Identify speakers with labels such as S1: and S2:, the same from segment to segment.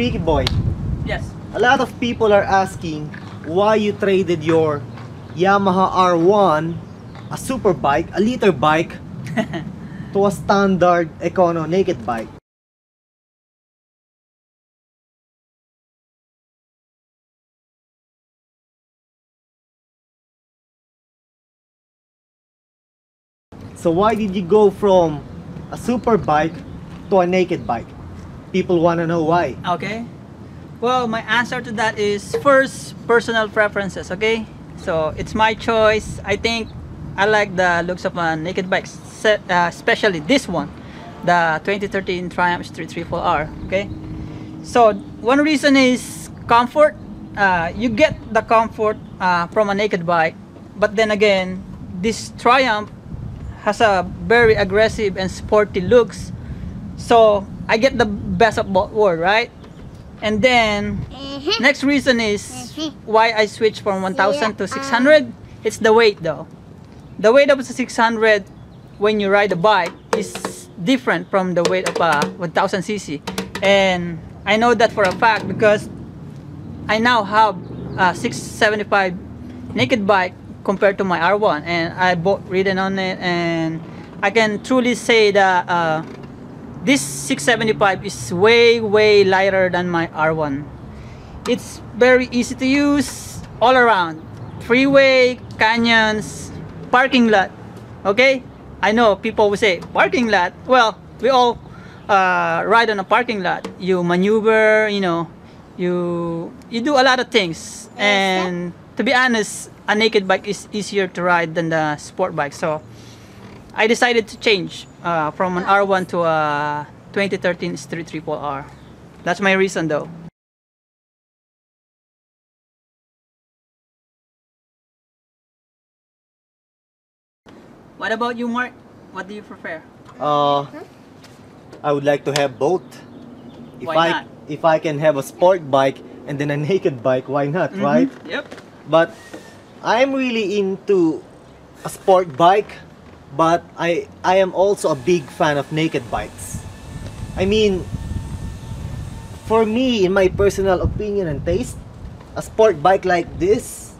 S1: Ricky boy.
S2: Yes.
S1: A lot of people are asking why you traded your Yamaha R1, a super bike, a liter bike, to a standard Econo naked bike. So why did you go from a super bike to a naked bike? People want to know why.
S2: Okay. Well, my answer to that is first personal preferences. Okay. So it's my choice. I think I like the looks of a naked bike, especially this one, the 2013 Triumph Street 34R. Okay. So one reason is comfort. You get the comfort from a naked bike, but then again, this Triumph has a very aggressive and sporty looks, so I get the best of both worlds, right? And then next reason is why I switched from 1000 to 600. It's the weight though. The weight of the 600 when you ride a bike is different from the weight of a 1000cc, and I know that for a fact because I now have a 675 naked bike compared to my R1, and I both ridden on it, and I can truly say that this 675 is way lighter than my R1. It's very easy to use all around, freeway, canyons, parking lot. Okay, I know people will say parking lot. Well, we all ride on a parking lot. You maneuver, you know, you do a lot of things, and to be honest, a naked bike is easier to ride than the sport bike. So I decided to change from an R1 to a 2013 Street 34R. That's my reason though. What about you, Mark? What do you prefer?
S1: I would like to have both.
S2: Why not?
S1: If I can have a sport bike and then a naked bike, why not, right?
S2: Yep.
S1: But I'm really into a sport bike, but I am also a big fan of naked bikes. I mean, for me, in my personal opinion and taste, a sport bike like this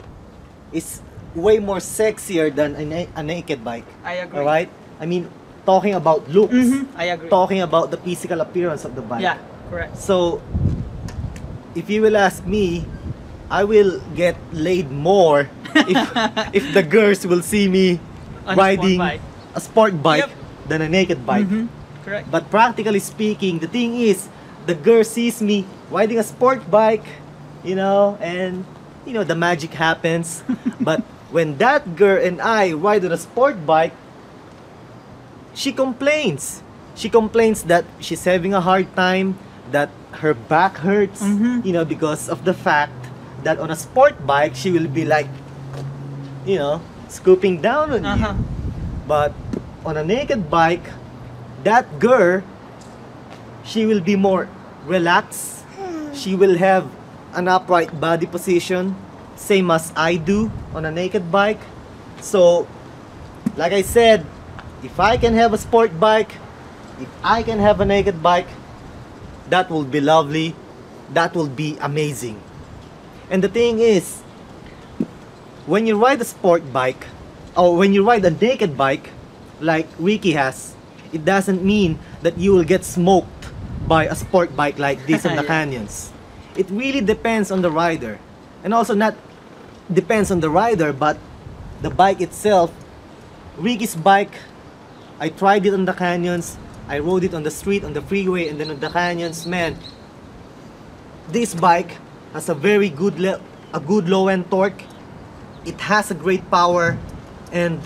S1: is way more sexier than a naked bike.
S2: I agree.
S1: Alright? I mean, talking about looks,
S2: I agree.
S1: talking about the physical appearance of the bike.
S2: Yeah, correct.
S1: So, if you will ask me, I will get laid more if the girls will see me
S2: On
S1: riding
S2: a sport bike.
S1: a sport bike than a naked bike.
S2: Correct.
S1: But practically speaking, the thing is, the girl sees me riding a sport bike, you know, and you know the magic happens. But when that girl and I ride on a sport bike, she complains. She complains that she's having a hard time, that her back hurts, you know, because of the fact that on a sport bike she will be like, you know, scooping down on you. But on a naked bike, that girl, she will be more relaxed. She will have an upright body position, same as I do on a naked bike. So, like I said, if I can have a sport bike, if I can have a naked bike, that will be lovely. That will be amazing. And the thing is, when you ride a sport bike, or when you ride a naked bike, like Ricky has, it doesn't mean that you will get smoked by a sport bike like this in the canyons. It really depends on the rider. And also not depends on the rider, but the bike itself. Ricky's bike, I tried it on the canyons, I rode it on the street, on the freeway, and then on the canyons. Man, this bike has a very good low-end torque. It has a great power, and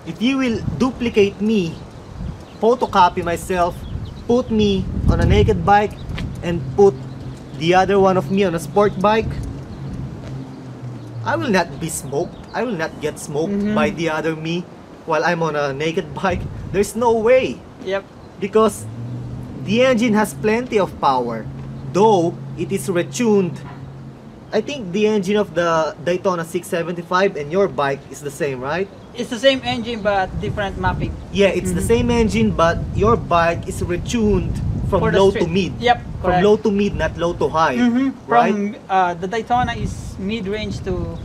S1: if you will duplicate me, photocopy myself, put me on a naked bike, and put the other one of me on a sport bike, I will not be smoked. I will not get smoked by the other me while I'm on a naked bike. There's no way.
S2: Yep.
S1: Because the engine has plenty of power, though it is retuned. I think the engine of the Daytona 675 and your bike is the same, right?
S2: It's the same engine but different mapping.
S1: Yeah, it's the same engine, but your bike is retuned from
S2: For the
S1: low to
S2: street.
S1: mid.
S2: Yep,
S1: From
S2: correct.
S1: low to mid, not low to high. Right?
S2: From the Daytona is mid-range to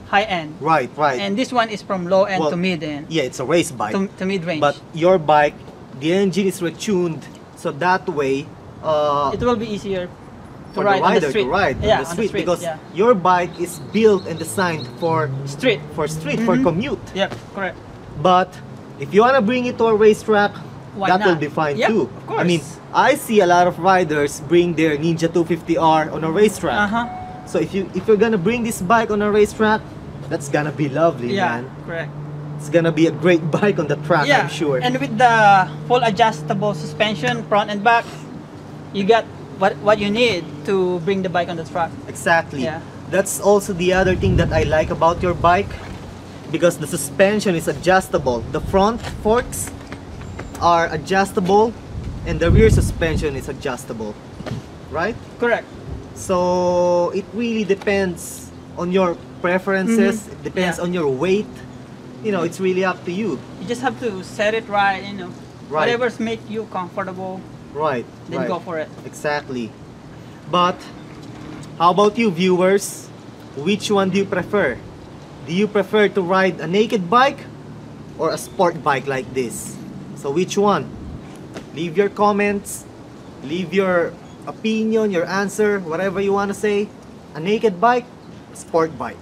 S2: high-end.
S1: Right, right.
S2: And this one is from low-end
S1: Well,
S2: to mid-end.
S1: Yeah, it's a race bike.
S2: To mid-range.
S1: But your bike, the engine is retuned, so that way,
S2: it will be easier to
S1: for
S2: ride
S1: the
S2: on the
S1: rider
S2: street.
S1: to ride
S2: Yeah,
S1: on the street, because
S2: yeah.
S1: your bike is built and designed for
S2: Street.
S1: for commute.
S2: Yep, correct.
S1: But if you wanna bring it to a racetrack,
S2: Why
S1: that will
S2: not?
S1: be fine
S2: Yep,
S1: too.
S2: of course.
S1: I mean, I see a lot of riders bring their Ninja 250R on a racetrack.
S2: Uh-huh.
S1: So if you're gonna bring this bike on a racetrack, that's gonna be lovely,
S2: Yeah,
S1: man.
S2: correct.
S1: It's gonna be a great bike on the track,
S2: Yeah,
S1: I'm sure.
S2: and with the full adjustable suspension, front and back, you got what you need to bring the bike on the track.
S1: Exactly.
S2: Yeah.
S1: That's also the other thing that I like about your bike, because the suspension is adjustable. The front forks are adjustable and the rear suspension is adjustable. Right?
S2: Correct.
S1: So it really depends on your preferences. It depends
S2: Yeah.
S1: on your weight. You know, it's really up to you.
S2: You just have to set it right, you know.
S1: Right.
S2: Whatever's make you comfortable,
S1: Right.
S2: then
S1: right.
S2: go for it.
S1: Exactly. But how about you, viewers? Which one do you prefer? Do you prefer to ride a naked bike or a sport bike like this? So which one? Leave your comments, leave your opinion, your answer, whatever you want to say. A naked bike, a sport bike.